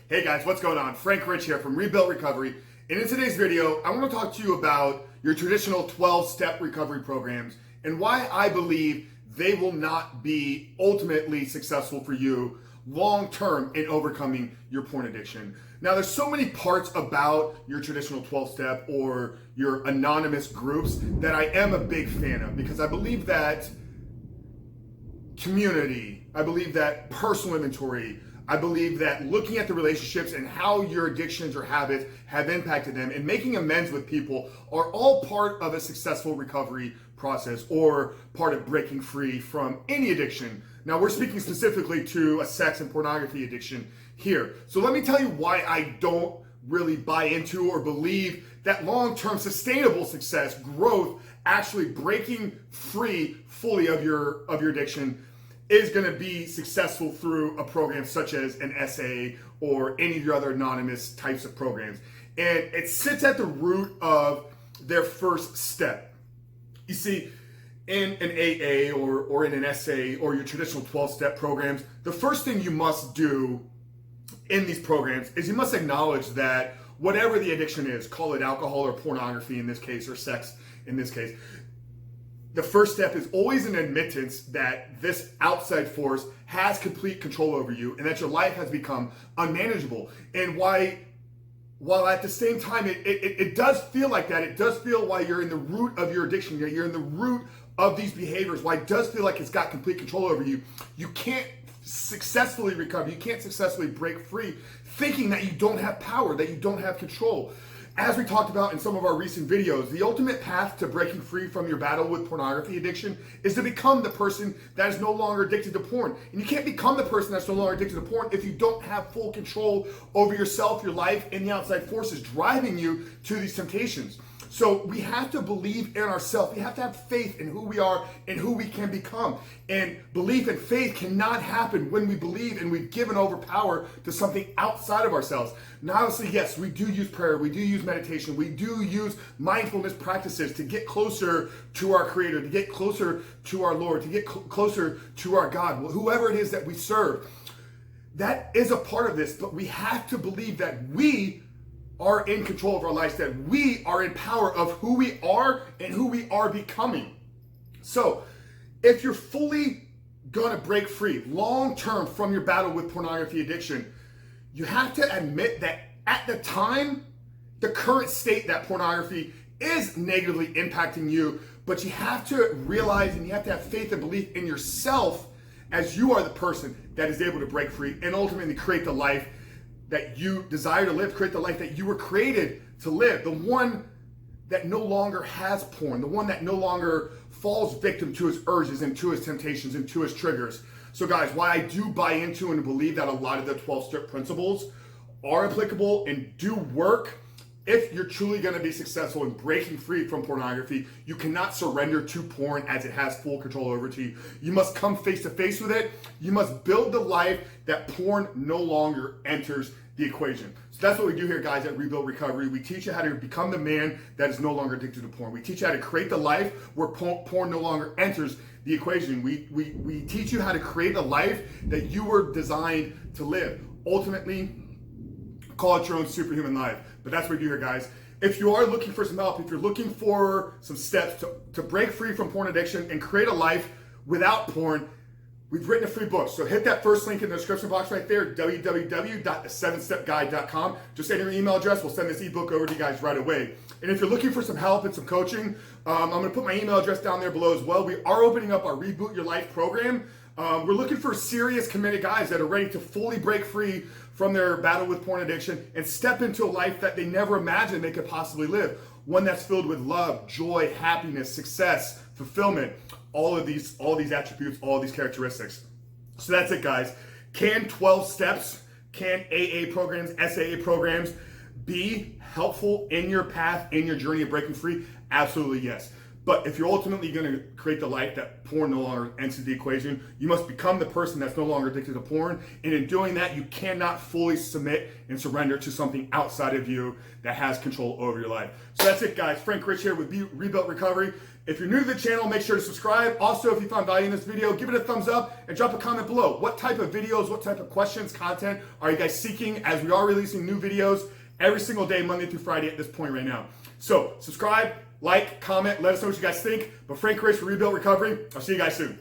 Hey guys, what's going on? Frank Rich here from Rebuilt Recovery. And in today's video, I want to talk to you about your traditional 12-step recovery programs and why I believe they will not be ultimately successful for you long-term in overcoming your porn addiction. Now, there's so many parts about your traditional 12-step or your anonymous groups that I am a big fan of, because I believe that community, I believe that personal inventory, I believe that looking at the relationships and how your addictions or habits have impacted them and making amends with people are all part of a successful recovery process or part of breaking free from any addiction. Now, we're speaking specifically to a sex and pornography addiction here. So let me tell you why I don't really buy into or believe that long-term sustainable success, growth, actually breaking free fully of your addiction is going to be successful through a program such as an SA or any of your other anonymous types of programs. And it sits at the root of their first step. You see, in an AA or in an SA or your traditional 12-step programs, the first thing you must do in these programs is you must acknowledge that whatever the addiction is, call it alcohol or pornography in this case, or sex in this case, the first step is always an admittance that this outside force has complete control over you and that your life has become unmanageable. And while at the same time it does feel like that, it does feel while you're in the root of your addiction, you're in the root of these behaviors, why it does feel like it's got complete control over you, you can't successfully recover, you can't successfully break free thinking that you don't have power, that you don't have control. As we talked about in some of our recent videos, the ultimate path to breaking free from your battle with pornography addiction is to become the person that is no longer addicted to porn. And you can't become the person that's no longer addicted to porn if you don't have full control over yourself, your life, and the outside forces driving you to these temptations. So we have to believe in ourselves. We have to have faith in who we are and who we can become. And belief and faith cannot happen when we believe and we've given over power to something outside of ourselves. Now, obviously, yes, we do use prayer, we do use meditation, we do use mindfulness practices to get closer to our Creator, to get closer to our Lord, to get closer to our God, whoever it is that we serve. That is a part of this, but we have to believe that we are in control of our lives, that we are in power of who we are and who we are becoming. So if you're fully gonna break free long-term from your battle with pornography addiction, you have to admit that at the time, the current state that pornography is negatively impacting you, but you have to realize and you have to have faith and belief in yourself as you are the person that is able to break free and ultimately create the life that you desire to live, create the life that you were created to live, the one that no longer has porn, the one that no longer falls victim to his urges and to his temptations and to his triggers. So guys, why I do buy into and believe that a lot of the 12-step principles are applicable and do work, if you're truly going to be successful in breaking free from pornography, you cannot surrender to porn as it has full control over to you. You must come face to face with it. You must build the life that porn no longer enters the equation. So that's what we do here, guys, at Rebuild Recovery. We teach you how to become the man that is no longer addicted to porn. We teach you how to create the life where porn no longer enters the equation. We teach you how to create a life that you were designed to live. Ultimately, call it your own superhuman life. But that's what we do here, guys. If you are looking for some help, if you're looking for some steps to break free from porn addiction and create a life without porn, we've written a free book. So hit that first link in the description box right there, www.the7stepguide.com. Just enter your email address. We'll send this ebook over to you guys right away. And if you're looking for some help and some coaching, I'm going to put my email address down there below as well. We are opening up our Reboot Your Life program. We're looking for serious, committed guys that are ready to fully break free from their battle with porn addiction and step into a life that they never imagined they could possibly live. One that's filled with love, joy, happiness, success, fulfillment, all of these attributes, all of these characteristics. So that's it, guys. Can 12 steps, can AA programs, SAA programs be helpful in your path, in your journey of breaking free? Absolutely yes. But if you're ultimately going to create the life that porn no longer enters the equation, you must become the person that's no longer addicted to porn. And in doing that, you cannot fully submit and surrender to something outside of you that has control over your life. So that's it, guys. Frank Rich here with Rebuilt Recovery. If you're new to the channel, make sure to subscribe. Also, if you found value in this video, give it a thumbs up and drop a comment below. What type of videos, what type of questions, content are you guys seeking, as we are releasing new videos every single day, Monday through Friday at this point right now. So subscribe, like, comment, let us know what you guys think. But Frank Rich for Rebuilt Recovery. I'll see you guys soon.